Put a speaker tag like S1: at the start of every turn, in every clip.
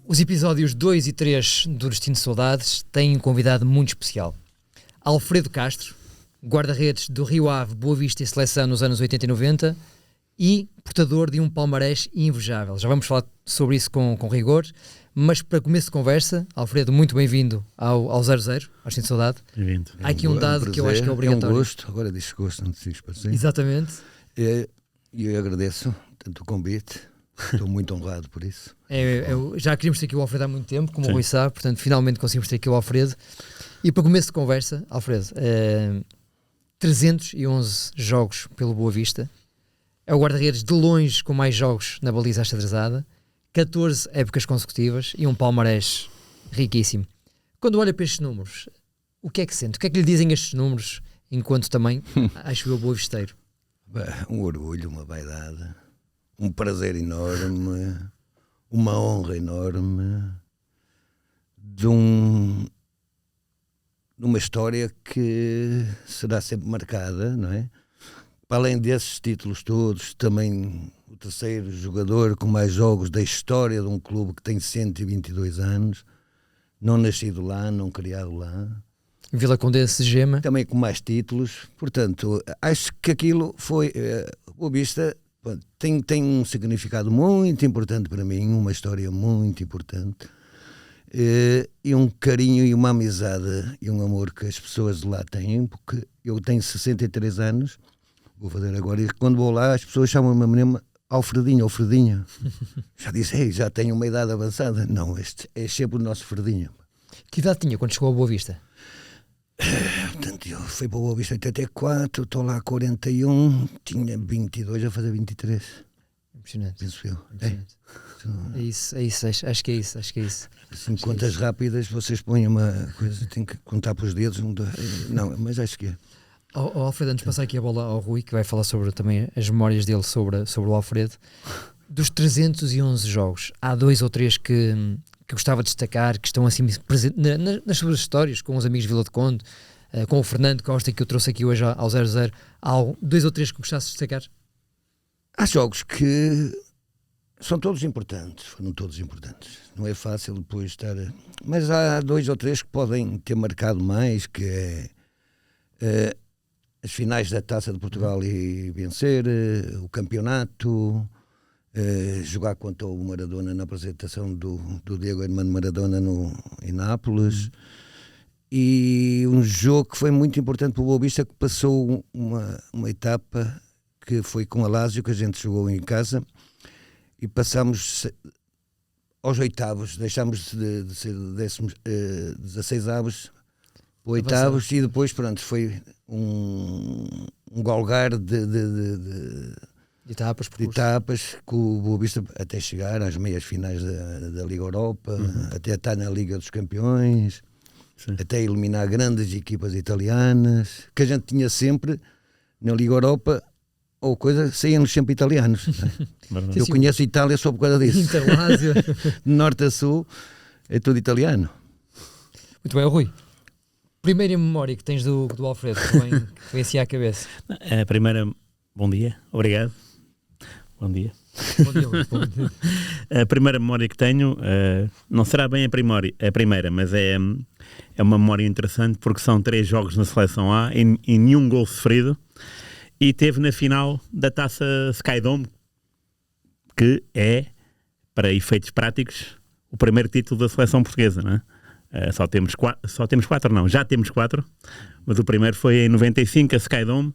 S1: Os episódios 2 e 3 do Destino de Saudades têm um convidado muito especial. Alfredo Castro, guarda-redes do Rio Ave, Boa Vista e Seleção nos anos 80 e 90 e portador de um palmarés invejável. Já vamos falar sobre isso com rigor, mas para começo de conversa, Alfredo, muito bem-vindo ao 00, ao Destino de Saudade.
S2: Bem-vindo.
S1: Há aqui um dado que eu acho que é obrigatório.
S3: É um gosto, agora diz gosto, não diz prazer.
S1: Exatamente.
S3: E eu agradeço tanto o convite, estou muito honrado por isso.
S1: Já queríamos ter aqui o Alfredo há muito tempo, como o Rui sabe, portanto finalmente conseguimos ter aqui o Alfredo. E para começo de conversa, Alfredo, 311 jogos pelo Boa Vista, é o guarda-redes de longe com mais jogos na baliza achadrezada, 14 épocas consecutivas e um palmarés riquíssimo. Quando olha para estes números, o que é que sente? O que é que lhe dizem estes números, enquanto também acho eu boa-visteiro?
S3: Um orgulho, uma vaidade, um prazer enorme, uma honra enorme de uma história que será sempre marcada, não é? Para além desses títulos todos, também o terceiro jogador com mais jogos da história de um clube que tem 122 anos, não nascido lá, não criado lá.
S1: Vila Condense de Gema.
S3: Também com mais títulos, portanto, acho que aquilo foi, Boa Vista tem um significado muito importante para mim, uma história muito importante, e um carinho e uma amizade e um amor que as pessoas de lá têm, porque eu tenho 63 anos, vou fazer agora, e quando vou lá as pessoas chamam-me mesmo Alfredinho. Já disse, já tenho uma idade avançada. Não, este é sempre o nosso Fredinho.
S1: Que idade tinha quando chegou a Boa Vista?
S3: Portanto, eu fui para o Boa Vista em 84, estou lá a 41, tinha 22 a fazer 23.
S1: Impressionante.
S3: Penso eu.
S1: Impressionante. É isso, acho que é isso.
S3: Assim, contas rápidas, vocês põem uma coisa, tem que contar para os dedos, não, mas acho que é.
S1: Alfredo, antes de passar aqui a bola ao Rui, que vai falar sobre também as memórias dele sobre o Alfredo, dos 311 jogos, há 2 ou 3 que gostava de destacar, que estão assim presentes nas suas histórias, com os amigos de Vila de Conde, com o Fernando Costa, que eu trouxe aqui hoje ao 00, há 2 ou 3 que gostasse de destacar?
S3: Há jogos que são todos importantes, foram todos importantes. Não é fácil depois estar... Mas há 2 ou 3 que podem ter marcado mais, que é as finais da Taça de Portugal e vencer, o campeonato, jogar contra o Maradona na apresentação do Diego Armando Maradona em Nápoles. E um jogo que foi muito importante para o Boa Vista, que passou uma etapa que foi com a Lazio, que a gente jogou em casa, e passámos aos oitavos, deixámos de ser 16 avos, oitavos, e depois pronto, foi um galgar de
S1: etapas
S3: com o Boa Vista até chegar às meias finais da Liga Europa, até estar na Liga dos Campeões. Sim. Até eliminar grandes equipas italianas, que a gente tinha sempre na Liga Europa, ou coisa, saíam-nos sempre italianos. Eu conheço a Itália só por causa disso.
S1: Interlásio.
S3: De norte a sul é tudo italiano.
S1: Muito bem, Rui. Primeira memória que tens do Alfredo, que foi assim à cabeça.
S2: A primeira, bom dia, obrigado. Bom dia.
S1: Bom dia.
S2: A primeira memória que tenho, não será bem a primeira, mas é uma memória interessante, porque são 3 jogos na Seleção A e nenhum gol sofrido, e teve na final da Taça Skydome, que é, para efeitos práticos, o primeiro título da Seleção Portuguesa, não é? Já temos 4, mas o primeiro foi em 95, a Skydome,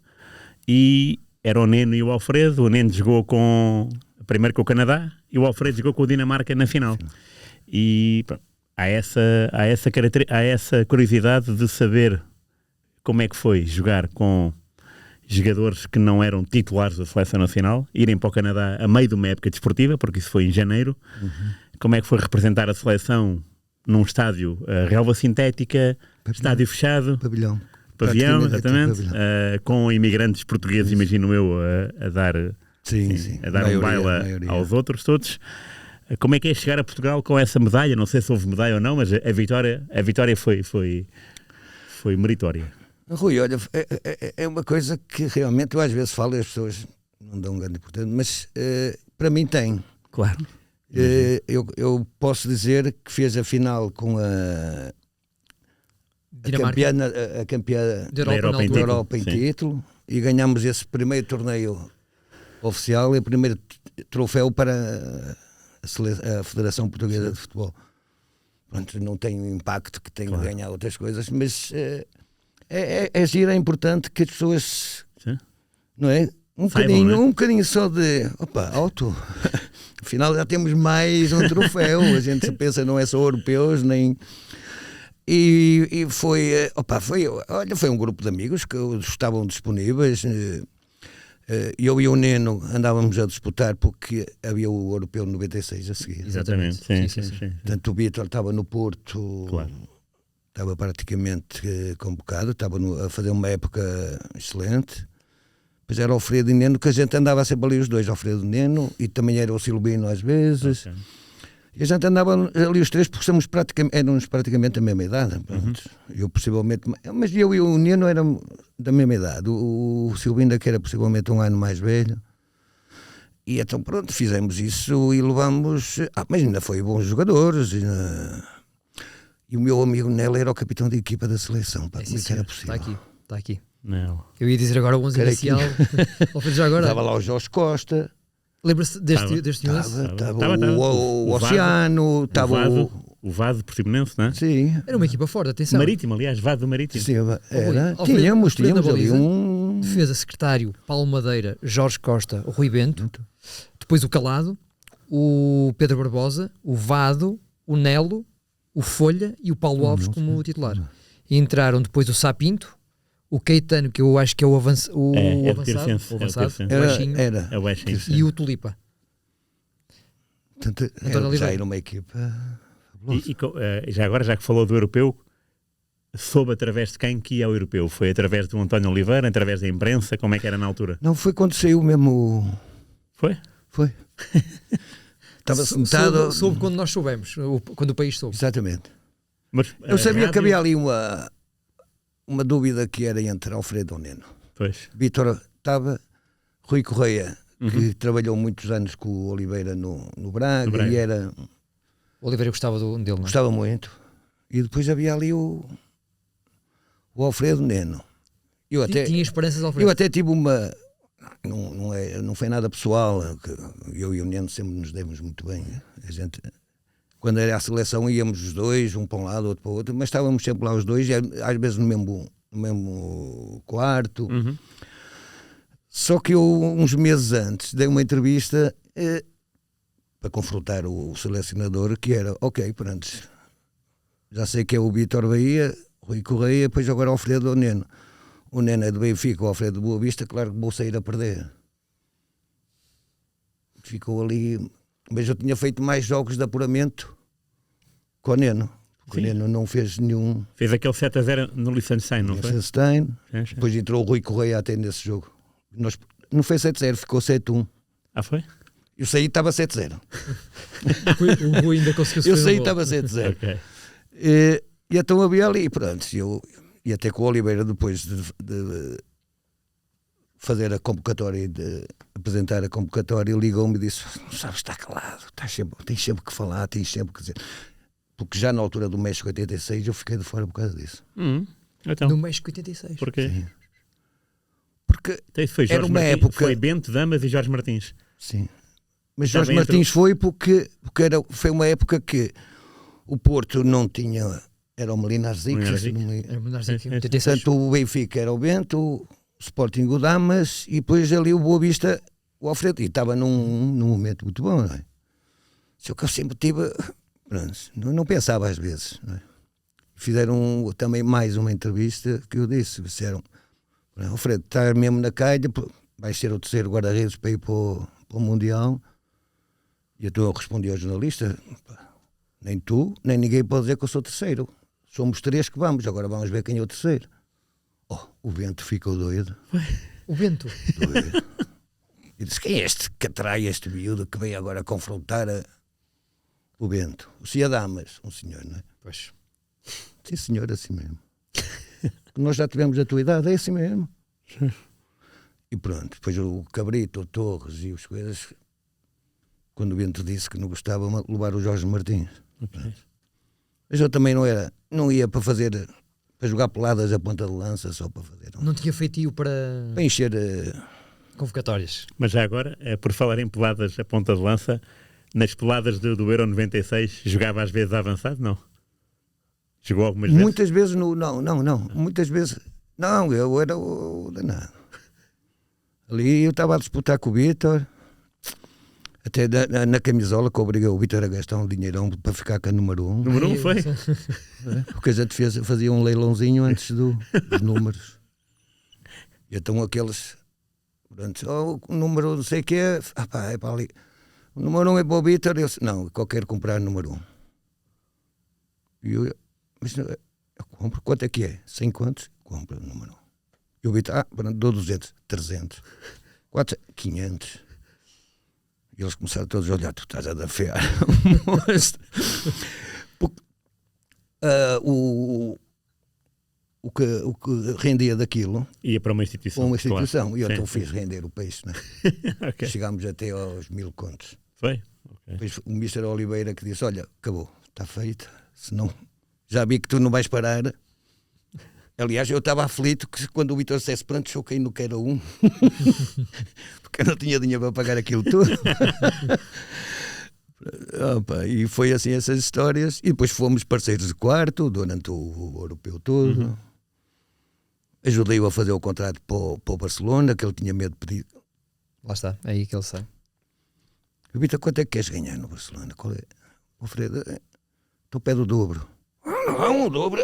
S2: e era o Neno e o Alfredo. O Neno jogou primeiro com o Canadá e o Alfredo jogou com o Dinamarca na final. E pronto, há essa curiosidade de saber como é que foi jogar com jogadores que não eram titulares da Seleção Nacional, irem para o Canadá a meio de uma época desportiva, porque isso foi em janeiro. Como é que foi representar a seleção num estádio, relva sintética, estádio fechado, pavilhão, exatamente, com imigrantes portugueses, imagino eu, a dar um baile aos outros todos. Como é que é chegar a Portugal com essa medalha? Não sei se houve medalha ou não, mas a vitória foi meritória.
S3: Rui, olha, é uma coisa que realmente eu às vezes falo e as pessoas não dão grande importância, mas para mim tem.
S2: Claro.
S3: Eu posso dizer que fez a final com a campeã
S1: Da
S2: Europa em
S3: da
S2: título.
S3: Europa em
S2: Sim.
S3: título, e ganhamos esse primeiro torneio oficial e o primeiro troféu para a Federação Portuguesa de Futebol. Pronto, não tem o impacto que tem de ganhar outras coisas, mas é giro, é importante que as pessoas,
S2: Sim.
S3: não é?
S2: Saibam, não é?
S3: Um bocadinho só de alto. Afinal já temos mais um troféu. A gente pensa não é só europeus, nem. E foi um grupo de amigos que estavam disponíveis. Eu e o Neno andávamos a disputar porque havia o europeu 96 a seguir.
S1: Exatamente.
S2: Sim.
S3: Portanto, o Vítor estava no Porto,
S2: Claro.
S3: estava praticamente convocado, estava a fazer uma época excelente. Depois era o Alfredo e Neno, que a gente andava sempre ali os dois, Alfredo e Neno, e também era o Silvino às vezes.
S2: Ok.
S3: E a gente andava ali os três porque éramos praticamente da mesma idade. Pronto. Eu possivelmente, mas eu e o Neno eram da mesma idade. O Silvino que era possivelmente um ano mais velho. E então pronto, fizemos isso e levamos. Mas ainda foi bons jogadores. E o meu amigo Nelo era o capitão da equipa da seleção. Pá, como é que era possível?
S1: Está aqui.
S2: Não.
S1: Eu ia dizer agora o 11
S3: Espera
S1: inicial. Alfredo, já agora.
S3: Estava lá o Jorge Costa.
S1: Lembra-se deste 11?
S3: Estava o Oceano. Estava
S2: O Vado Portimonense, não é?
S3: Sim.
S1: Era uma equipa forte, atenção.
S2: Marítimo, aliás, Vado do Marítimo.
S3: Sim, era.
S1: Alfredo
S3: Tínhamos
S1: na
S3: ali
S1: baliza.
S3: um.
S1: Defesa, secretário, Paulo Madeira, Jorge Costa, Rui Bento. Depois o Calado, o Pedro Barbosa, o Vado, o Nelo, o Folha e o Paulo Alves como titular. E entraram depois o Sapinto, o Caetano, que eu acho que é o avançado, o
S2: Tirsense.
S1: baixinho,
S3: Era.
S2: É o West.
S1: e o Tulipa.
S3: Portanto,
S1: António
S3: já
S1: Oliveira.
S3: era uma equipa.
S2: Já agora, já que falou do europeu, soube através de quem que ia ao europeu? Foi através do António Oliveira, através da imprensa? Como é que era na altura?
S3: Não, foi quando saiu mesmo.
S2: Foi?
S3: Foi. Estava sentado.
S1: Soube quando nós soubemos, quando o país soube.
S3: Exatamente.
S2: Mas,
S3: Eu sabia
S2: rádio-
S3: que havia ali uma dúvida que era entre Alfredo e Neno.
S2: Pois.
S3: Vítor estava, Rui Correia, que trabalhou muitos anos com o Oliveira no Braga,
S2: No Braga.
S3: e era.
S1: O Oliveira gostava dele, não é?
S3: Gostava muito. E depois havia ali o Alfredo Neno. Eu até,
S1: Tinha esperanças,
S3: eu
S1: Alfredo.
S3: até tive uma. Não foi nada pessoal. Eu e o Neno sempre nos demos muito bem. A gente, quando era a seleção, íamos os dois, um para um lado, outro para o outro, mas estávamos sempre lá os dois, e às vezes no mesmo quarto. Só que eu, uns meses antes, dei uma entrevista para confrontar o selecionador, que era, ok, pronto, já sei que é o Vítor Bahia, Rui Correia, depois agora o Alfredo Neno. O Neno é do Benfica, o Alfredo de Boa Vista, claro que vou sair a perder. Ficou ali, mas eu tinha feito mais jogos de apuramento com o Neno. O
S2: Sim.
S3: Neno não fez nenhum.
S2: Fez aquele 7-0 no Liechtenstein, não foi?
S3: Stein.
S2: Sim.
S3: Depois entrou o Rui Correia até nesse jogo. Não foi 7-0, ficou 7-1.
S2: Ah, foi?
S3: Eu saí e estava 7-0.
S1: O Rui ainda conseguiu
S3: Eu
S1: sofrer
S3: saí e
S1: um gol.
S3: estava 7-0.
S2: Ok.
S3: E então havia ali, pronto, e até com o Oliveira, depois de fazer a convocatória e de apresentar a convocatória, ligou-me e disse: não sabes, está calado, tens sempre que falar, tens sempre que dizer. Porque já na altura do México 86 eu fiquei de fora por causa disso.
S2: Então,
S1: No México 86.
S2: porquê?
S3: Sim. Porque,
S2: Então, foi
S3: Era
S2: Jorge
S3: uma
S2: Martins,
S3: época-
S2: foi Bento Damas e Jorge Martins.
S3: sim. Mas
S2: Já
S3: Jorge
S2: bem
S3: Martins foi porque foi uma época que o Porto não tinha, era o Molinar Zic,
S2: Molinar Zic.
S1: Era o Menor Zic,
S2: Sim, sim.
S1: 86.
S3: portanto o Benfica era o Bento, o Sporting o Damas, e depois ali o Boa Vista, o Alfredo, e estava num momento muito bom, não é? Só que eu sempre tive, pronto, não pensava às vezes, não é? Fizeram também mais uma entrevista que eu disseram: Alfredo, está mesmo na calha, vais ser o terceiro guarda-redes para ir para o Mundial. E então eu respondi ao jornalista: nem tu, nem ninguém pode dizer que eu sou terceiro. Somos três que vamos, agora vamos ver quem é o terceiro. O Bento ficou doido.
S1: O Bento.
S3: doido. E disse: quem é este que atrai este miúdo que vem agora confrontar o Bento? O Cia Damas, um senhor, não é?
S1: Pois.
S3: Sim, senhor, assim mesmo. Nós já tivemos a tua idade, é assim mesmo. E pronto, depois o Cabrito, o Torres e as coisas quando o Bento disse que não gostava de levar o Jorge Martins.
S2: Ok.
S3: Mas eu também não ia para jogar peladas a ponta de lança, só para fazer.
S1: Não tinha feitio para
S3: encher.
S1: convocatórias.
S2: Mas já agora, por falar em peladas a ponta de lança, nas peladas do Euro 96, jogava às vezes avançado? Não? Jogou algumas vezes?
S3: Muitas vezes não. Muitas vezes. Não, eu era o danado. Ali eu estava a disputar com o Vítor, até na camisola, que obriguei o Vítor a gastar um dinheirão para ficar com a número 1.
S2: Número 1 foi?
S3: Porque a gente fazia um leilãozinho antes dos números. E então aqueles. Pronto, o número não sei o quê, é para ali. O número 1 é para o Vítor. Eu disse, não, eu quero comprar o número 1. E mas eu compro, quanto é que é? 100 quantos? Compro o número 1. E o Vítor, pronto, dou 200, 300, 400, 500. E eles começaram todos a olhar, tu estás a dar fear. O que rendia daquilo
S2: ia para uma instituição.
S3: Claro. E eu então
S2: sim.
S3: fiz render o peixe, né?
S2: Okay.
S3: Chegámos até aos 1000 contos.
S2: Foi? Okay.
S3: Depois o Mr. Oliveira que disse, olha, acabou, está feito, senão já vi que tu não vais parar. Aliás, eu estava aflito que quando o Vítor dissesse, pronto, choquei no que era 1, porque eu não tinha dinheiro para pagar aquilo tudo. Opa, e foi assim essas histórias. E depois fomos parceiros de quarto durante o europeu todo.
S2: Uhum.
S3: Ajudei-o a fazer o contrato para o Barcelona, que ele tinha medo de pedir.
S1: Lá está, é aí que ele sai.
S3: Vitor, quanto é que queres ganhar no Barcelona? Qual é? O Fredo, tu pede o dobro. Não, o dobro?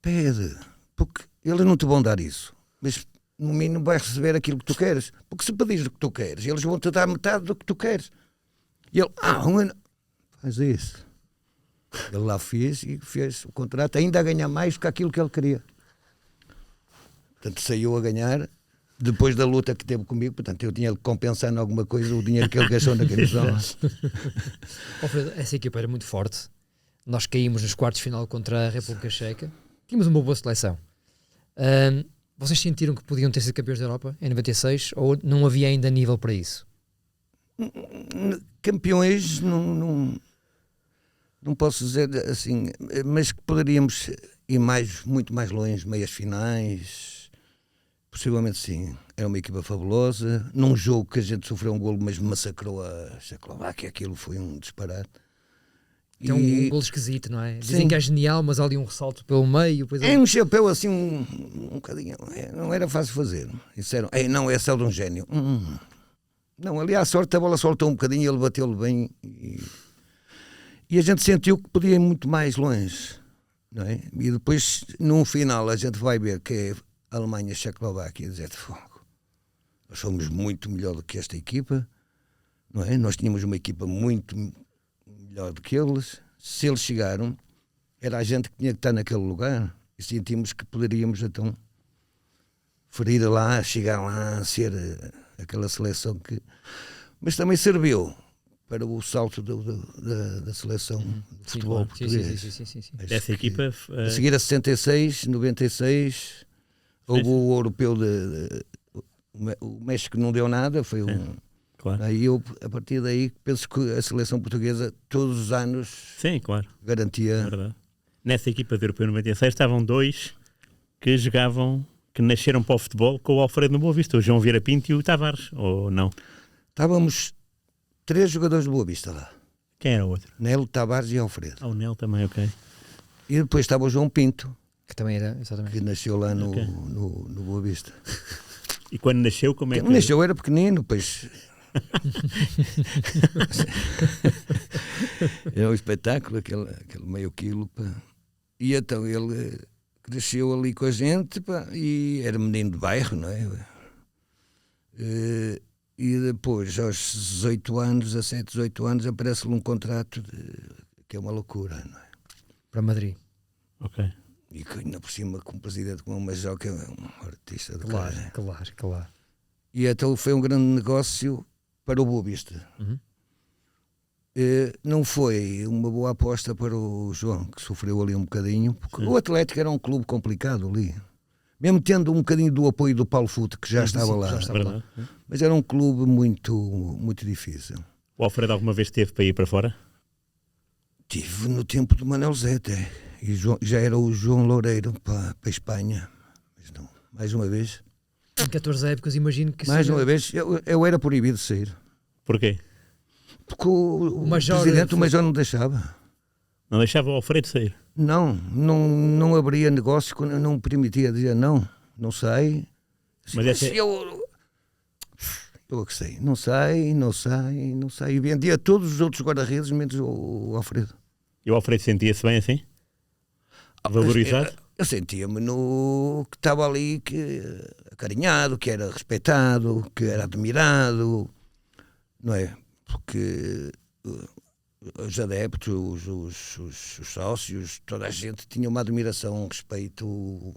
S3: Pede. Porque eles não te vão dar isso. Mas no mínimo vais receber aquilo que tu queres. Porque se pedires o que tu queres, eles vão te dar metade do que tu queres. E ele, faz isso. Ele lá fez e fez o contrato ainda a ganhar mais do que aquilo que ele queria. Portanto, saiu a ganhar depois da luta que teve comigo. Portanto, eu tinha de compensar em alguma coisa o dinheiro que ele gastou na camisola.
S1: Alfredo, essa equipa era muito forte. Nós caímos nos quartos de final contra a República Checa. Tínhamos uma boa seleção. Vocês sentiram que podiam ter sido campeões da Europa em 96 ou não havia ainda nível para isso?
S3: Campeões não posso dizer assim, mas que poderíamos ir muito mais longe, meias finais, possivelmente sim. Era uma equipa fabulosa, num jogo que a gente sofreu um golo, mas massacrou a Checoslováquia, aquilo foi um disparate.
S1: É um golo esquisito, não é? Dizem
S3: sim,
S1: que é genial, mas há ali um ressalto pelo meio. Depois
S3: é um chapéu assim, um bocadinho, não era fácil fazer. Disseram, não, é só de um gênio. Não, ali à sorte a bola soltou um bocadinho e ele bateu-lhe bem e a gente sentiu que podia ir muito mais longe, não é? E depois, no final, a gente vai ver que é a Alemanha, a Checoslováquia, dizer de fogo. Nós somos muito melhor do que esta equipa, não é? Nós tínhamos uma equipa muito melhor do que eles. Se eles chegaram, era a gente que tinha que estar naquele lugar e sentimos que poderíamos então ferir lá, chegar lá, ser aquela seleção que... Mas também serviu para o salto da seleção de futebol português.
S1: Sim.
S2: Essa equipa...
S3: A seguir a 66, 96, houve o europeu o México não deu nada, foi um...
S2: Claro.
S3: Aí eu, a partir daí, penso que a seleção portuguesa, todos os anos,
S2: sim, claro,
S3: garantia...
S2: É verdade. Nessa equipa do Europeu 96 estavam dois que jogavam, que nasceram para o futebol com o Alfredo no Boa Vista, o João Vieira Pinto e o Tavares, ou não?
S3: Estávamos 3 jogadores de Boa Vista lá.
S2: Quem era o outro?
S3: Nelo, Tavares e Alfredo.
S2: O Nel também, ok.
S3: E depois estava o João Pinto,
S1: Que também era, exatamente.
S3: que nasceu lá no,
S2: Ok.
S3: no Boa Vista.
S2: E quando nasceu, como é que...
S3: Quem nasceu era pequenino, pois... Era um espetáculo, aquele meio quilo, pá. E então ele cresceu ali com a gente, pá, e era menino de bairro, não é? E depois, aos 18 anos, 17, 18 anos, aparece-lhe um contrato que é uma loucura, não é?
S1: Para Madrid.
S2: Ok.
S3: E que ainda por cima com um presidente como o Major, que é um artista de
S1: Claro.
S3: E então foi um grande negócio para o Boa Vista.
S1: Uhum.
S3: Não foi uma boa aposta para o João, que sofreu ali um bocadinho, porque o Atlético era um clube complicado ali. Mesmo tendo um bocadinho do apoio do Paulo Fute, que já estava lá.
S2: Verdade.
S3: Mas era um clube muito, muito difícil.
S2: O Alfredo alguma vez teve para ir para fora?
S3: Tive no tempo do Manuel Zete. E já era o João Loureiro para a Espanha. Mas não, mais uma vez.
S1: Em 14 épocas, imagino que
S3: Mais
S1: seja-
S3: uma vez, eu era proibido de sair.
S2: Porquê?
S3: Porque o
S1: Major
S3: presidente, o Major não deixava.
S2: Não deixava o Alfredo sair?
S3: Não abria negócio, não permitia, dizia não sai.
S2: Mas essa é-
S3: eu é que sei, não sai. E vendia todos os outros guarda-redes, menos o Alfredo.
S2: E o Alfredo sentia-se bem assim? Valorizado?
S3: Eu sentia-me no que estava ali, que acarinhado, que era respeitado, que era admirado, não é? Porque os adeptos, os sócios, toda a gente tinha uma admiração, um respeito,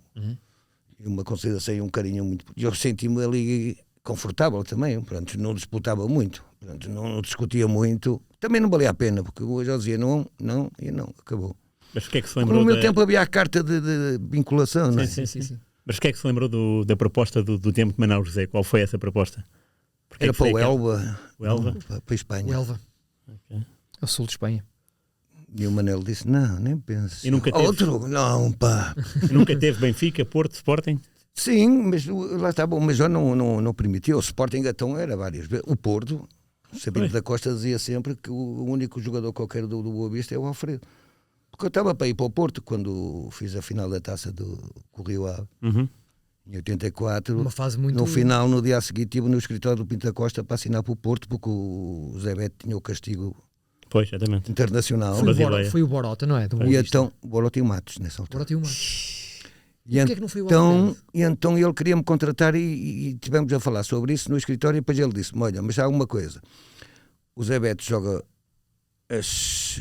S3: e uma consideração e um carinho muito. Eu senti-me ali confortável também, pronto, não disputava muito, pronto, não discutia muito, também não valia a pena, porque hoje eu dizia não, e não, acabou.
S2: Mas o que é que se
S3: Porque
S2: lembrou
S3: no meu tempo havia a carta de vinculação, não é?
S1: Sim.
S2: Mas o que é que se lembrou da proposta do tempo de Manuel José? Qual foi essa proposta? Porque é
S3: Era
S2: que foi
S3: para o
S2: aquela?
S3: Elva,
S2: O Elva?
S3: para a
S1: O
S3: Espanha.
S1: Elva.
S2: Ok.
S1: É o sul de Espanha.
S3: E o Manel disse, não, nem penses.
S2: E nunca teve?
S3: Outro? Não, pá.
S2: Nunca teve Benfica, Porto, Sporting?
S3: Sim, mas lá está bom, mas já não permitiu. O Sporting então era várias vezes. O Porto, o Sabino da Costa dizia sempre que o único jogador qualquer do Boa Vista é o Alfredo. Porque eu estava para ir para o Porto quando fiz a final da taça com o Rio Ave, em 84.
S1: Uma fase muito...
S3: No final, no dia a seguir, estive no escritório do Pinto da Costa para assinar para o Porto, porque o Zé Beto tinha o castigo
S2: Pois, exatamente.
S3: internacional.
S1: Foi o Borota, não é? Do Boa
S3: E
S1: Vista.
S3: então, o Borota e o Matos nessa altura.
S1: Borota e uma.
S3: E
S1: porquê é que não foi o Alfredo?
S3: então ele queria me contratar e tivemos a falar sobre isso no escritório e depois ele disse-me, olha, mas há uma coisa, o Zé Beto joga as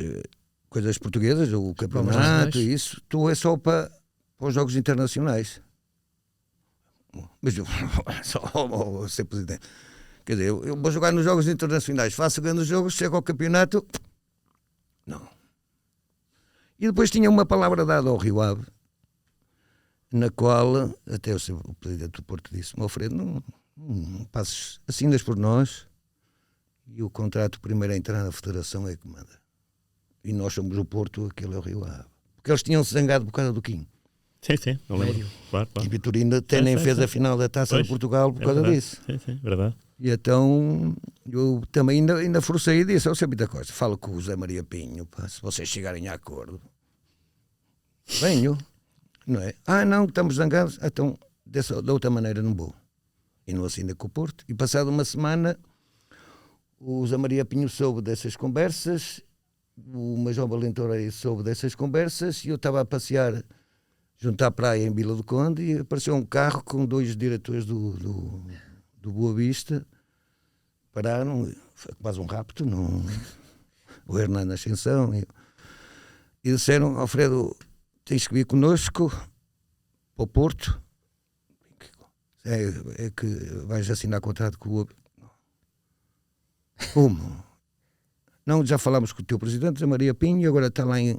S3: coisas portuguesas, o campeonato e isso, tu é só para os jogos internacionais. Mas eu, só ser presidente. Quer dizer, eu vou jogar nos jogos internacionais, faço grandes jogos, chego ao campeonato, não. E depois tinha uma palavra dada ao Rio Ave, na qual até o presidente do Porto disse, Alfredo, não passes, assinas por nós e o contrato primeiro a entrar na federação é que manda. E nós somos o Porto, aquele é o Rio Ave. Porque eles tinham-se zangado por causa do Kim.
S2: Sim, eu lembro. Claro.
S3: E Vitorino até nem fez a final da Taça de Portugal por causa disso.
S2: Sim, verdade.
S3: E então eu também ainda forcei e disse, eu sei muita coisa, falo com o José Maria Pinho, pá, se vocês chegarem a acordo, venho. Não é? Não, estamos zangados, então da outra maneira não vou. E não assina com o Porto. E passado uma semana, o Zé Maria Pinho soube dessas conversas, o Major Valentorei soube dessas conversas, e eu estava a passear junto à praia em Vila do Conde e apareceu um carro com 2 diretores do Boa Vista, pararam, foi quase um rapto, o Hernando Ascensão, e disseram, Alfredo, tens que vir connosco para o Porto. É que vais assinar contrato com o... Como? Não, já falámos com o teu presidente, Zé Maria Pinho, e agora está lá em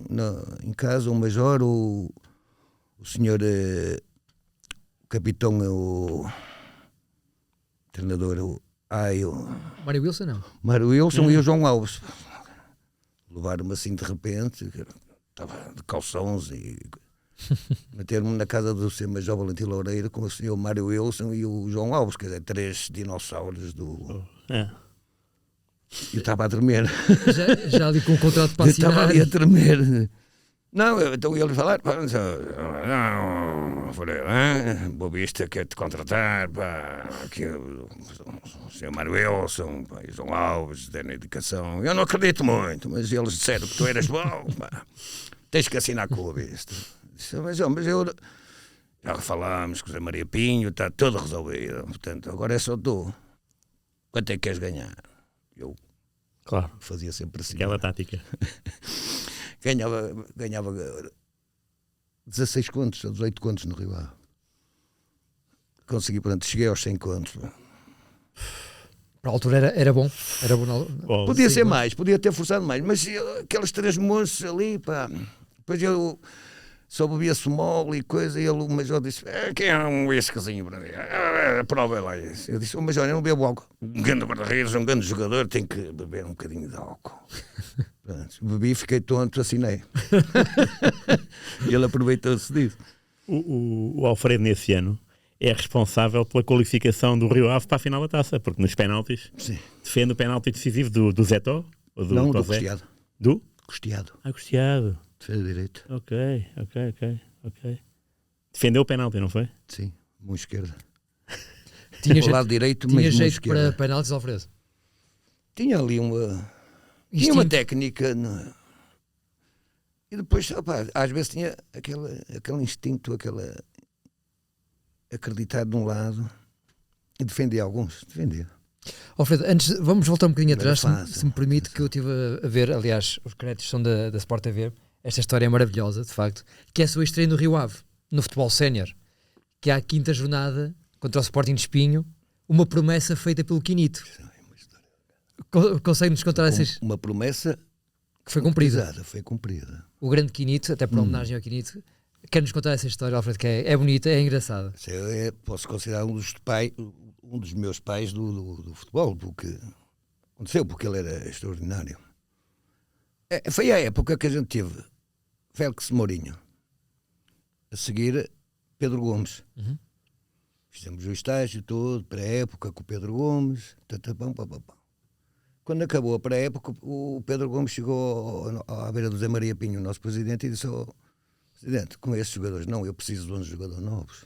S3: casa o major, o senhor capitão, o treinador, o
S1: Mário Wilson, não?
S3: Mário Wilson e o João Alves. Levaram-me assim de repente, estava de calções e meteram-me na casa do seu Major Valentim Loureiro com o senhor Mário Wilson e o João Alves, quer dizer, 3 dinossauros do... Eu estava a tremer.
S1: Já ali com o contrato para assinar.
S3: Eu estava ali a tremer. Não, então ele falar, Boa Vista quer te contratar, pá, aqui o senhor Mário Wilson, pá, e o João Alves, deram educação. Eu não acredito muito, mas eles disseram que tu eras bom, pá, tens que assinar com o Boa Vista. Mas eu já falámos com o Zé Maria Pinho, está tudo resolvido, portanto, agora é só tu. Quanto é que queres ganhar? Eu fazia sempre assim.
S2: Aquela tática.
S3: Ganhava 16 contos ou 18 contos no Rio Ave. Consegui, portanto, cheguei aos 100 contos.
S1: Para a altura era bom. Era bom
S3: podia ser mais, podia ter forçado mais, mas aqueles 3 moços ali, pá. Depois só bebia-se mole e coisa, e o Major disse, quem é um whiskyzinho para mim? Prova lá isso. Eu disse, Major, eu não bebo álcool. Um grande guarda-redes, um grande jogador, tem que beber um bocadinho de álcool. Pronto, bebi, fiquei tonto, assinei. E ele aproveitou-se disso.
S2: O Alfredo, nesse ano, é responsável pela qualificação do Rio Ave para a final da taça, porque nos penaltis defende o penalti decisivo do Zé Tó? Ou do
S3: Não,
S2: Tó
S3: do
S2: Zé?
S3: Costeado.
S2: Do?
S3: Costeado.
S2: Costeado.
S3: Defesa direito.
S2: Ok. Defendeu o penalti, não foi?
S3: Sim, mão esquerda.
S1: Tinha
S3: O lado direito,
S1: tinha
S3: mas mão
S1: jeito
S3: esquerda.
S1: para penaltis, Alfredo?
S3: Tinha ali tinha uma técnica. E depois, às vezes tinha aquele instinto, acreditar de um lado e defender alguns. Defender.
S1: Alfredo, antes, vamos voltar um bocadinho atrás, se me permite, que eu estive a ver, aliás, os créditos são da Sport TV, esta história é maravilhosa, de facto, que é a sua estreia no Rio Ave, no futebol sénior, que é a 5ª jornada contra o Sporting de Espinho, uma promessa feita pelo Quinito. Consegue-nos contar essas...
S3: Uma promessa
S1: que foi cumprida.
S3: Foi cumprida.
S1: O grande Quinito, até por homenagem ao Quinito, quer-nos contar essa história, Alfredo, que é bonita, é engraçada.
S3: Posso considerar um dos meus pais do futebol, porque aconteceu, porque ele era extraordinário. Foi a época que a gente teve Félix Mourinho, a seguir Pedro Gomes. Fizemos o estágio todo, pré-época, com o Pedro Gomes. Quando acabou a pré-época, o Pedro Gomes chegou à beira do Zé Maria Pinho, o nosso presidente, e disse: Presidente, com esses jogadores, não, eu preciso de 11 jogadores novos.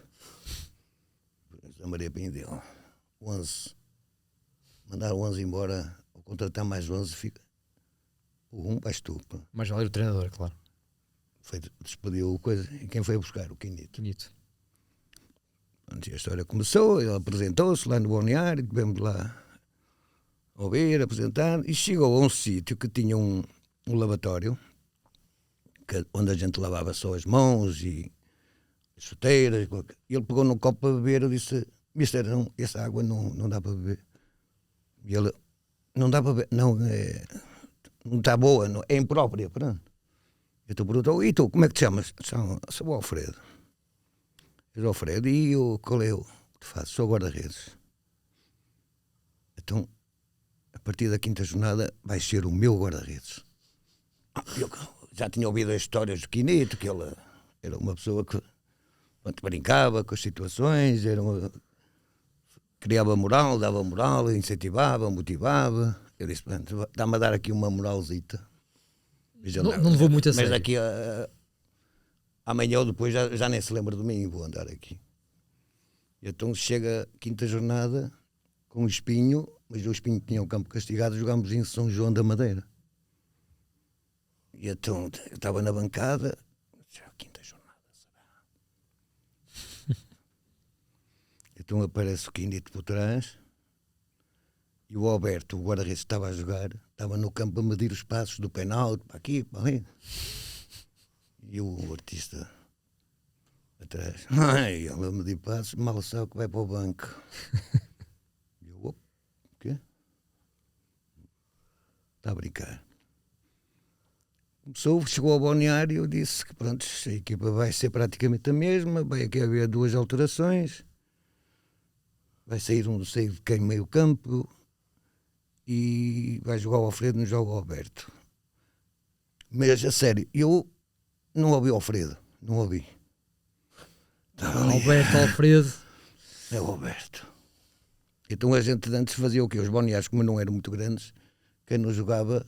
S3: O Zé Maria Pinho deu 11. Mandar 11 embora, ou contratar mais 11, fica. O vais tu. Pô.
S1: Mais vale o treinador, claro.
S3: Despediu o coisa. E quem foi buscar? O Quinito. A história começou, ele apresentou-se lá no balneário, tivemos lá a ouvir, apresentar, e chegou a um sítio que tinha um lavatório, onde a gente lavava só as mãos e as chuteiras. E ele pegou no copo para beber e disse: Mister, não, essa água não dá para beber. E ele: não dá para beber, não está boa, não, é imprópria. Pronto. Eu te perguntou: e tu, como é que te chamas? Sou o Alfredo. Eu sou o Alfredo, e qual é o que te faço? Sou guarda-redes. Então, a partir da 5ª jornada, vai ser o meu guarda-redes. Eu já tinha ouvido as histórias do Quinito, que ele era uma pessoa que brincava com as situações, criava moral, dava moral, incentivava, motivava. Eu disse: dá-me a dar aqui uma moralzita.
S1: Não levou muito a sério.
S3: Mas daqui amanhã ou depois já nem se lembra de mim, vou andar aqui. E então chega a 5ª jornada com o Espinho, mas o Espinho tinha o campo castigado, jogámos em São João da Madeira. E então eu estava na bancada, a 5ª jornada, será? Então aparece o Quinito por trás, e o Alberto, o guarda-redes, estava a jogar, estava no campo a medir os passos do penalti, para aqui, para ali. E o artista atrás, ele a medir passos, mal sabe que vai para o banco. E eu: o quê? Está a brincar. Chegou ao balneário e eu disse que pronto, a equipa vai ser praticamente a mesma, vai aqui haver 2 alterações, vai sair não sei de quem meio campo e vai jogar o Alfredo, não joga o Alberto. Mas a sério, eu não ouvi o Alfredo, não ouvi.
S1: Alfredo.
S3: É o Alberto. Então a gente antes fazia o quê? Os balneários, como não eram muito grandes, quem não jogava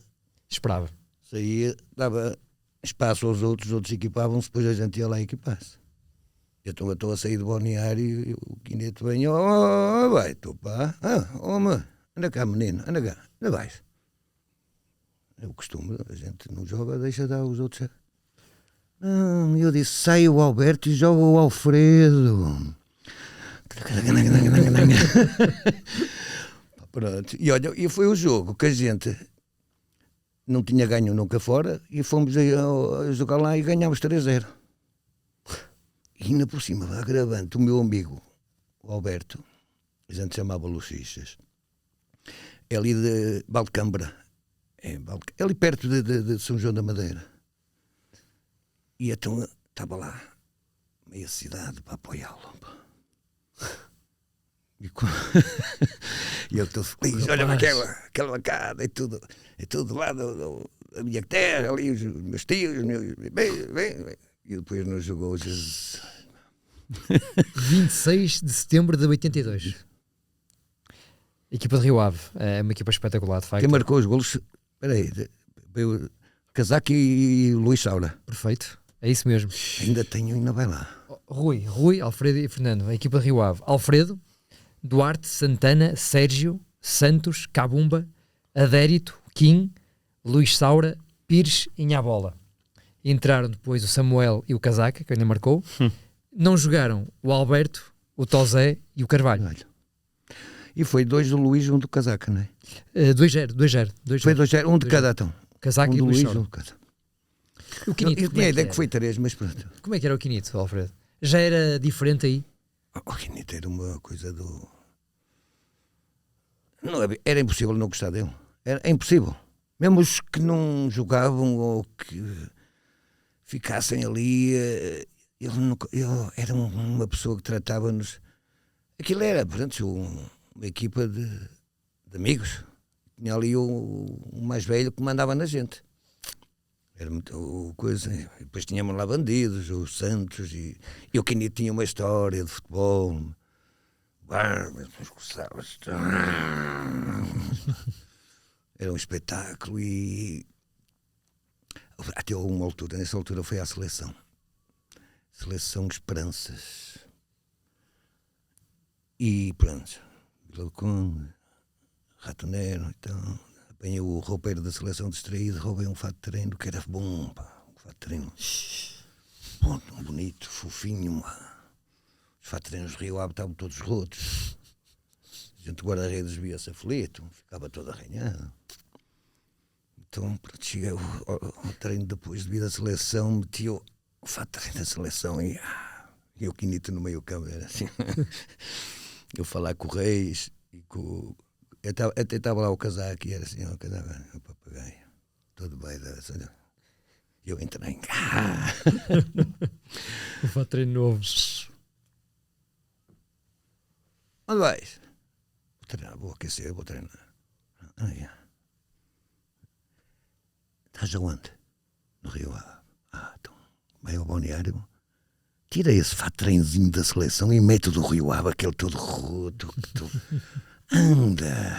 S1: esperava.
S3: Saía, dava espaço aos outros equipavam-se, depois a gente ia lá equipar-se. Então eu estou a sair do balneário e o Quinito vem: vai tu pá, anda cá menino, anda cá, anda vais. É o costume, a gente não joga, deixa dar os outros. Não, eu disse: sai o Alberto e joga o Alfredo. Pronto, e olha, e foi o jogo que a gente não tinha ganho nunca fora, e fomos a jogar lá e ganhámos 3-0. E ainda por cima, agravante, o meu amigo, o Alberto, a gente chamava Lucichas, é ali de Valcambra, é ali perto de São João da Madeira. E então estava lá meia cidade para apoiá-lo. E ele todo feliz, olha-me aquela bancada, é tudo lá da minha terra, ali os meus tios, bem. E depois nos jogou Jesus.
S1: 26 de setembro de 82. Equipa de Rio Ave, é uma equipa espetacular, de facto.
S3: Quem marcou os golos? Espera aí, veio Casaco e Luís Saura.
S1: Perfeito, é isso mesmo.
S3: Ainda vai lá.
S1: Rui, Alfredo e Fernando, a equipa de Rio Ave. Alfredo, Duarte, Santana, Sérgio, Santos, Cabumba, Adérito, Kim, Luís Saura, Pires e Nhabola. Entraram depois o Samuel e o Casaca, que ainda marcou. Não jogaram o Alberto, o Tozé e o Carvalho.
S3: Olha. E foi 2 do Luís e 1 do Casaca, não é?
S1: 2-0.
S3: Foi 2-0, 1 de cada, então.
S1: Casaca
S3: um
S1: e
S3: do
S1: Luís
S3: Luís,
S1: Saura.
S3: 1 de cada.
S1: O Quinito,
S3: Eu tinha a ideia que foi 3, mas pronto.
S1: Como é que era o Quinito, Alfredo? Já era diferente aí?
S3: O Quinito era uma coisa do... Não, era impossível não gostar dele. Era impossível. Mesmo os que não jogavam ou que ficassem ali, ele era uma pessoa que tratava-nos... Aquilo era, portanto, uma equipa de amigos. Tinha ali o mais velho que mandava na gente. Era muito coisa. E depois tínhamos lá bandidos, os Santos, e o Quinito tinha uma história de futebol. Era um espetáculo e até uma altura, nessa altura foi à seleção Esperanças e pronto, Vila Conde, Ratonero, então apanhei o roupeiro da seleção distraído, roubei um fato de treino que era bom, pá, um fato de treino bom, bonito, fofinho, os fatos de treinos de Rio Ave estavam todos rotos. A gente guarda-redes via-se aflito, ficava todo arranhado. Então, pronto, cheguei ao treino depois de vir da seleção, meti o fato de treino da seleção e o Quinito no meio campo, era assim. Eu falar com o Reis e com... Até estava lá o Casaco e era assim, o papagaio, todo bem. Eu entrei em...
S1: O fato de treino novo.
S3: Onde vais? Vou treinar, vou aquecer, vou treinar. Estás aonde? No Rio Ave. Então, vai ao balneário. Tira esse fato de treinozinho da seleção e mete o do Rio Ave, aquele todo roto. Anda!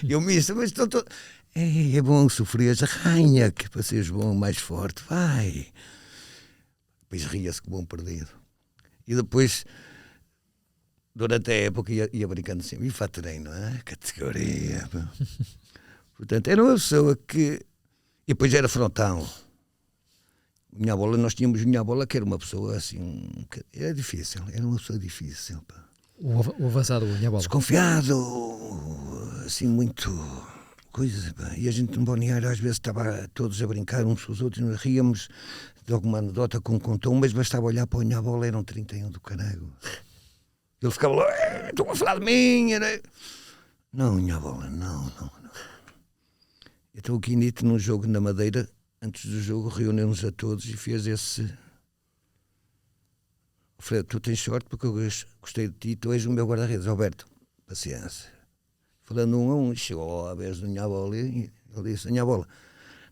S3: Eu me disse, mas estou todo... É bom sofrer, arranha, que para seres bom, mais forte, vai. Depois ria-se que bom perdido. E depois... Durante a época ia brincando sempre, e fato de treino, categoria. Portanto, era uma pessoa que... E depois era frontal. Minha bola, nós tínhamos minha bola que era uma pessoa assim... Era difícil, era uma pessoa difícil. Pá.
S1: O avançado, o Nhabola.
S3: Desconfiado, assim, muito... Coisa, pá. E a gente no balneário às vezes estava todos a brincar uns com os outros, nós ríamos de alguma anedota que um contou, mas bastava olhar para o minha bola, eram 31 do caralho. Ele ficava lá, estão a falar de mim. Não, minha bola, não. Então o Quinito, num jogo na Madeira, antes do jogo, reuniu-nos a todos e fez esse... Alfredo, tu tens sorte porque eu gostei de ti, tu és o meu guarda-redes. Alberto, paciência. Falando um a um, chegou a vez do minha bola e ele disse, minha bola,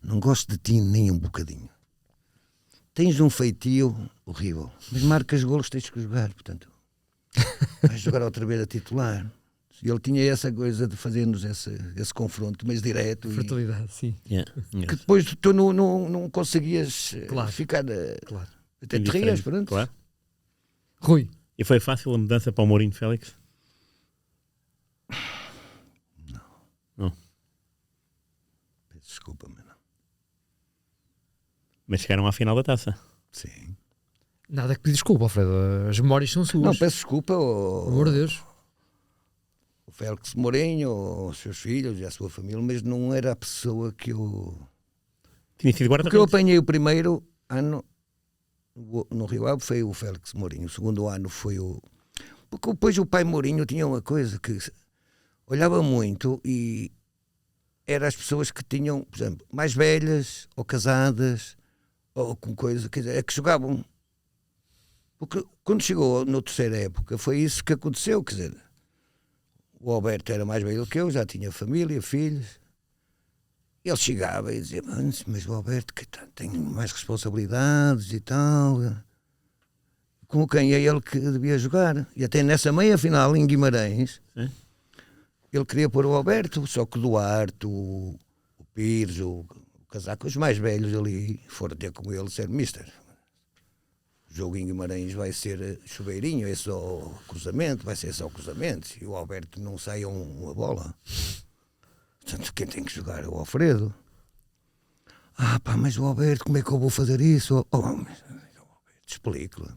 S3: não gosto de ti nem um bocadinho. Tens um feitio horrível, mas marcas golos, tens que jogar, portanto... Vais jogar outra vez a titular. E ele tinha essa coisa de fazer-nos esse confronto, mas direto.
S1: Fertilidade, sim.
S3: Que depois tu não conseguias ficar.
S1: Claro.
S3: Até te rias, pronto.
S2: Claro.
S1: Rui.
S2: E foi fácil a mudança para o Mourinho, Félix? Não.
S3: Peço desculpa, mas não.
S2: Mas chegaram à final da taça.
S3: Sim.
S1: Nada que pedir desculpa, Alfredo. As memórias são suas.
S3: Não, peço desculpa
S1: Pelo amor de Deus.
S3: O Félix Mourinho, os seus filhos e a sua família, mas não era a pessoa que eu...
S2: Tinha sido guarda-redes.
S3: Porque eu apanhei o primeiro ano no Rio Ave foi o Félix Mourinho. O segundo ano foi o... Porque depois o pai Mourinho tinha uma coisa que olhava muito e era as pessoas que tinham, por exemplo, mais velhas ou casadas ou com coisa, quer dizer, é que jogavam. Porque quando chegou na terceira época, foi isso que aconteceu, quer dizer, o Alberto era mais velho que eu, já tinha família, filhos. Ele chegava e dizia, mas o Alberto que tem mais responsabilidades e tal. Com quem é ele que devia jogar. E até nessa meia final em Guimarães, ele queria pôr o Alberto, só que o Duarte, o Pires, o Casaco, os mais velhos ali, foram ter com ele ser mister. O jogo em Guimarães vai ser chuveirinho, é só cruzamento, vai ser só cruzamento. E o Alberto não sai uma bola. Portanto, quem tem que jogar é o Alfredo. Mas o Alberto, como é que eu vou fazer isso? Explico-lhe.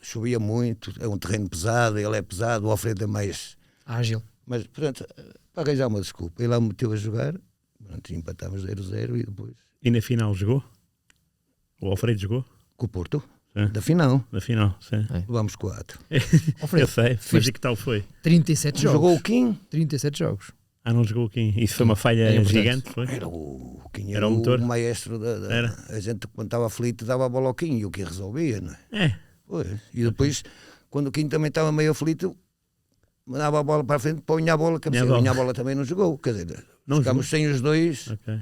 S3: Chovia muito, é um terreno pesado, ele é pesado, o Alfredo é mais
S1: ágil.
S3: Mas, portanto, para arranjar uma desculpa, ele lá me meteu a jogar, empatámos 0-0 e depois...
S2: E na final jogou? O Alfredo jogou?
S3: Com o Porto? Da final.
S2: Da final, sim.
S3: Levámos 4.
S2: Eu sei, mas e que tal foi?
S1: 37 jogos.
S3: Jogou o Kim?
S1: 37 jogos.
S2: Não jogou o Kim. Isso foi uma falha gigante, foi?
S3: Era o Kim,
S2: era o motor?
S3: O maestro
S2: Era.
S3: A gente, quando estava aflito, dava a bola ao Kim e o Kim resolvia, não é? Pois. E depois, quando o Kim também estava meio aflito, mandava a bola para a frente, punha a bola, a minha bola também não jogou. Quer dizer, ficámos sem os dois.
S2: Okay.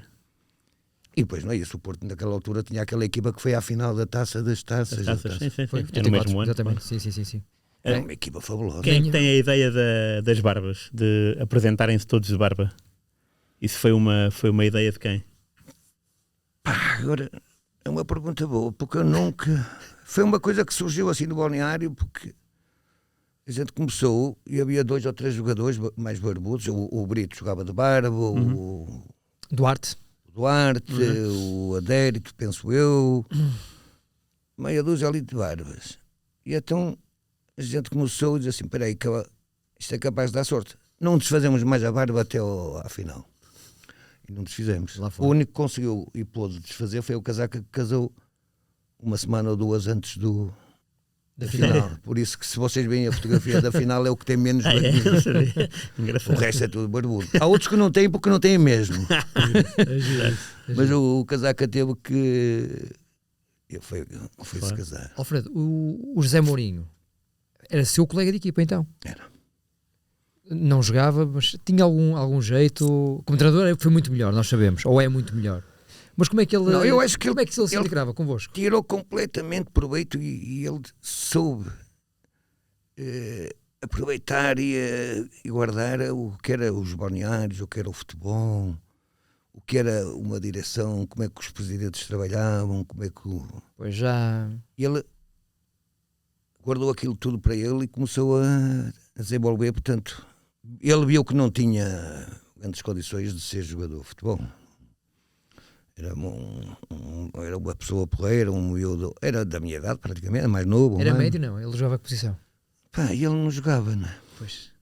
S3: E depois não é isso. O Porto, naquela altura, tinha aquela equipa que foi à final da Taça das Taças.
S2: Sim.
S1: Foi
S2: no mesmo ano.
S1: Exatamente. Sim.
S3: É uma equipa fabulosa.
S2: Quem é que tem a ideia das barbas? De apresentarem-se todos de barba? Isso foi uma ideia de quem?
S3: Agora, é uma pergunta boa, porque eu nunca... Foi uma coisa que surgiu assim no balneário, porque a gente começou e havia 2 ou 3 jogadores mais barbudos. O Brito jogava de barba, o Duarte, o Adérito, penso eu, meia dúzia ali de barbas. E então a gente começou a dizer assim, espera aí, isto é capaz de dar sorte. Não desfazemos mais a barba até à final. E não desfizemos. O único que conseguiu e pôde desfazer foi o Casaca, que casou uma semana ou 2 antes da final. Por isso que, se vocês veem a fotografia da final, é o que tem menos barbudo. O resto é tudo barbudo. Há outros que não têm porque não têm mesmo. Mas o Casaca teve que... Foi-se casar.
S1: Alfredo, o José Mourinho era seu colega de equipa, então?
S3: Era.
S1: Não jogava, mas tinha algum jeito... Como treinador foi muito melhor, nós sabemos. Ou é muito melhor. Mas como é que ele,
S3: não, eu acho que
S1: como é que ele se integrava convosco?
S3: Tirou completamente proveito e ele soube aproveitar e guardar o que era os balneários, o que era o futebol, o que era uma direção, como é que os presidentes trabalhavam, como é que
S1: Pois já...
S3: Ele guardou aquilo tudo para ele e começou a desenvolver, portanto, ele viu que não tinha grandes condições de ser jogador de futebol. Era uma pessoa porreira, um miúdo, era da minha idade praticamente, mais novo.
S1: Era médio, não? Ele jogava a posição?
S3: Ele não jogava, não é?
S1: Pois.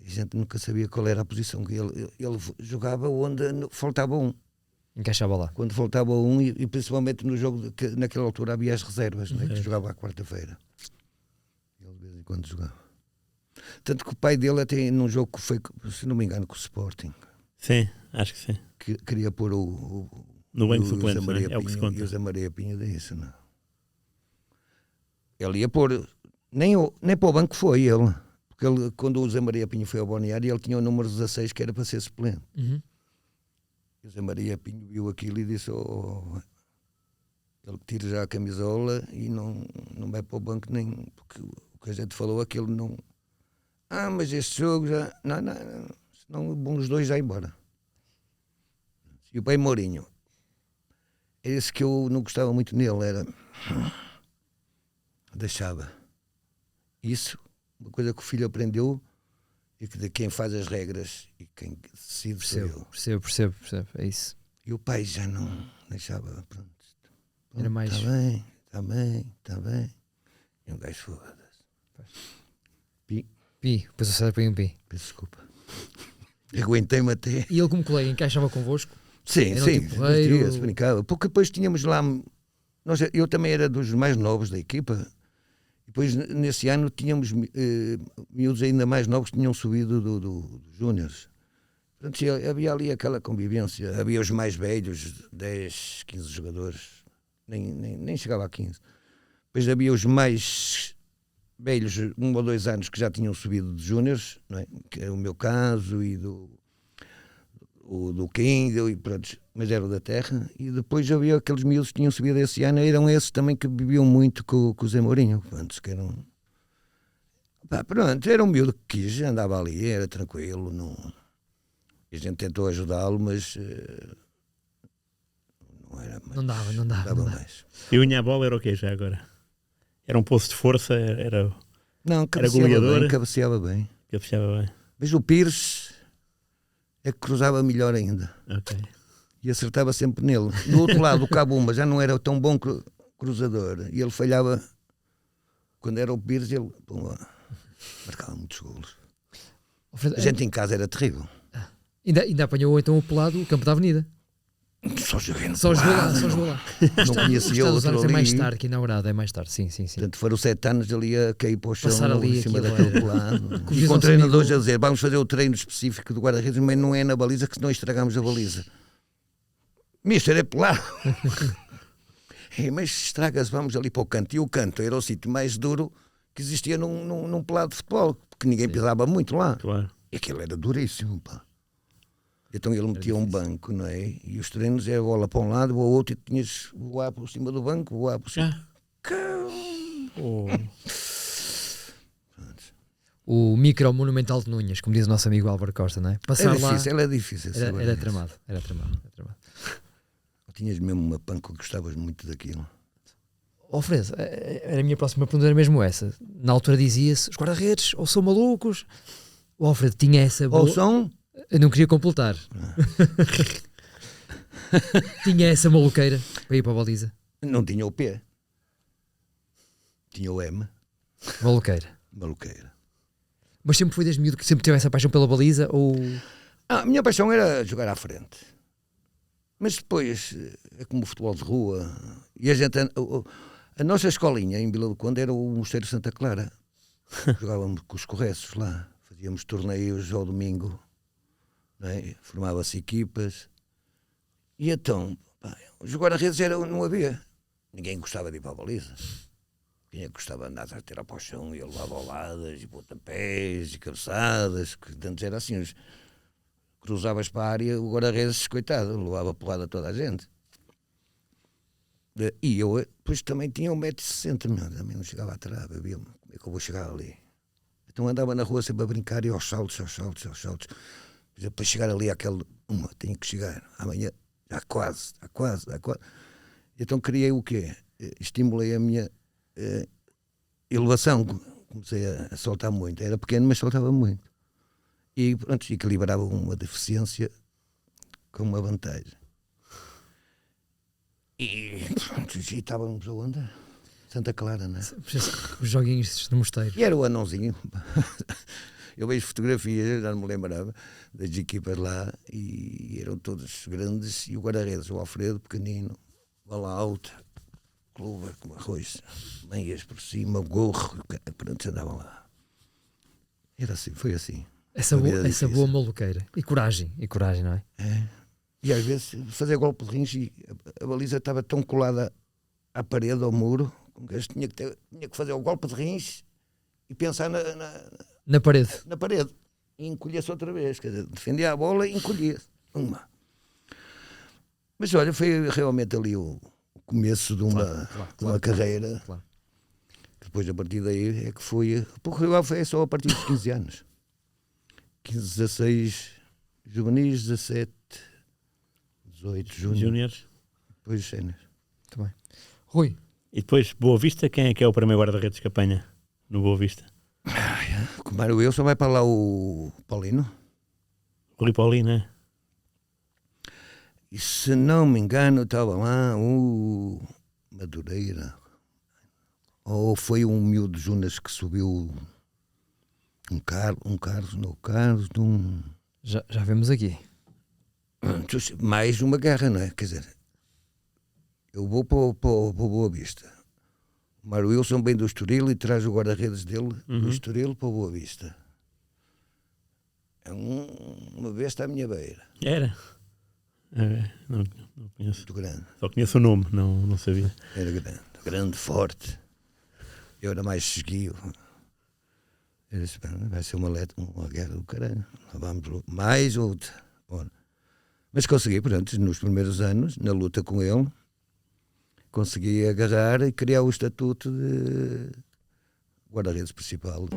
S3: A gente nunca sabia qual era a posição que ele jogava onde faltava um.
S1: Encaixava lá.
S3: Quando faltava um, e principalmente no jogo, que naquela altura havia as reservas, não é? Que jogava à quarta-feira. Ele de vez em quando jogava. Tanto que o pai dele até num jogo que foi, se não me engano, com o Sporting.
S2: Sim, acho que sim.
S3: Que queria pôr
S2: no banco suplente, é o que se conta.
S3: E o Zé Maria Pinho disso, não. Ele ia pôr, nem para o banco foi ele, porque ele, quando o Zé Maria Pinho foi ao balneário, ele tinha o número 16 que era para ser suplente. E o Zé Maria Pinho viu aquilo e disse, ele tira já a camisola e não vai para o banco nem, porque o que a gente falou é que ele não, mas este jogo já, não, senão vão os dois já embora. E o pai Mourinho, é esse que eu não gostava muito nele, era... Deixava. Isso, uma coisa que o filho aprendeu, e que de quem faz as regras e quem decide sou eu.
S1: Percebo, é isso.
S3: E o pai já não deixava, pronto
S1: era mais...
S3: Está bem. E um gajo foda-se.
S1: Pi, depois o César põe um pi.
S3: Peço desculpa. Aguentei-me até.
S1: E ele como colega encaixava convosco?
S3: Sim, se brincava. Porque depois tínhamos lá... eu também era dos mais novos da equipa. Depois, nesse ano, tínhamos miúdos ainda mais novos que tinham subido dos Júniors. Portanto, havia ali aquela convivência. Havia os mais velhos, 10, 15 jogadores, nem chegava a 15. Depois havia os mais velhos, 1 ou 2 anos, que já tinham subido de júniores, não é? Que é o meu caso e do King, e pronto, mas era o da terra. E depois havia aqueles miúdos que tinham subido esse ano, eram esses também que viviam muito com o Zé Mourinho. Pronto, que eram... Pronto, era um miúdo que quis, andava ali, era tranquilo, não... A gente tentou ajudá-lo, mas não era mais.
S1: Não dava.
S3: Mais.
S2: E o Bola era o quê já agora? Era um poço de força? Era
S3: Goleador?
S2: Cabeceava
S3: bem.
S2: bem.
S3: Mas o Pires é que cruzava melhor ainda.
S2: Ok.
S3: E acertava sempre nele. Do outro lado, o Cabumba já não era tão bom cruzador. E ele falhava. Quando era o Pires, ele marcava muitos golos. A gente em casa era terrível.
S1: Ainda apanhou então o pelado, o campo da Avenida.
S3: Só joguei lá.
S1: Só jogou lá.
S3: Não conhecia outro ali.
S1: É mais tarde que inaugurado, é mais tarde, sim.
S3: Portanto, foram 7 anos ali a cair para o chão,
S1: passar ali
S3: em cima daquele pelado. E com treinadores a dizer, vamos fazer o treino específico do guarda-redes, mas não é na baliza, que senão estragamos a baliza. Mister, é pelado. Mas estraga-se, vamos ali para o canto. E o canto era o sítio mais duro que existia num pelado de futebol, porque ninguém pisava muito lá.
S2: Claro.
S3: E aquilo era duríssimo, pá. Então ele metia um banco, não é? E os treinos é a bola para um lado, ou outro, e tinhas voar por cima do banco, voar por cima.
S1: O micro monumental de Núñez, como diz o nosso amigo Álvaro Costa, não é?
S3: Passar era difícil.
S1: Era tramado.
S3: Tinhas mesmo uma panca que gostavas muito daquilo.
S1: Fredo, a minha próxima pergunta era mesmo essa. Na altura dizia-se, os guarda-redes ou são malucos, o Alfredo tinha essa boa...
S3: Ou são...
S1: Eu não queria completar. Tinha essa maluqueira para ir para a baliza?
S3: Não tinha o P. Tinha o M.
S1: Maluqueira. Mas sempre foi desde miúdo que sempre teve essa paixão pela baliza? Ou...
S3: A minha paixão era jogar à frente. Mas depois, é como o futebol de rua. E a gente... A nossa escolinha em Vila do Conde era o Mosteiro Santa Clara. Jogávamos com os correços lá. Fazíamos torneios ao domingo. É? Formava-se equipas. E então, os guarda-redes não havia. Ninguém gostava de ir para a baliza. Quem gostava de andar a tirar para o chão e levar boladas e pontapés e cabeçadas, que antes era assim, cruzavas para a área, o guarda-redes, coitado, levava porrada a toda a gente. E eu, depois também tinha 1,60 m, também não chegava atrás, como é que eu vou chegar ali? Então andava na rua sempre a brincar e aos saltos. Para chegar ali tenho que chegar, amanhã, já quase. Então criei o quê? Estimulei a minha elevação, comecei a soltar muito, era pequeno mas soltava muito. E pronto, equilibrava uma deficiência com uma vantagem. E pronto, e estávamos aonde? Santa Clara, não é?
S1: Os joguinhos do mosteiro.
S3: E era o anãozinho. Eu vejo fotografias, já não me lembrava, das equipas lá, e eram todos grandes, e o guarda-redes, o Alfredo, pequenino, bola alta, clube com arroz, meias por cima, gorro, pronto, andavam lá. Era assim, foi assim.
S1: Essa boa maluqueira. E coragem, não é?
S3: E às vezes fazer golpe de rins e a baliza estava tão colada à parede, ao muro, que tinha que fazer o golpe de rins e pensar
S1: na parede.
S3: Na parede. E encolhia-se outra vez. Quer dizer, defendia a bola e encolhia-se. Mas olha, foi realmente ali o começo de uma carreira. Claro. Que depois, a partir daí, é que foi... Porque o Rio Ave foi só a partir dos 15 anos. 15, 16 juvenis, 17, 18 júniores. Depois séniores.
S1: Muito bem. Rui.
S2: E depois, Boa Vista, quem é que é o primeiro guarda-redes que apanha no Boa Vista?
S3: Com o Mário Wilson vai para lá o Paulino.
S2: O Rui Paulino, é?
S3: E se não me engano, estava lá o Madureira. Ou foi um miúdo de Junas que subiu um Carlos.
S1: Já vemos aqui.
S3: Mais uma guerra, não é? Quer dizer, eu vou para o Boa Vista. O Mário Wilson vem do Estoril e traz o guarda-redes dele do Estoril para o Boa Vista. uma besta à minha beira.
S2: Era? Não conheço.
S3: Muito grande.
S2: Só conheço o nome, não sabia.
S3: Era grande, forte. Eu era mais esguio. Eu disse, vai ser uma guerra do caralho. Lá vamos mais outra. Bom, mas consegui, portanto, nos primeiros anos, na luta com ele, consegui agarrar e criar o estatuto de guarda-redes principal.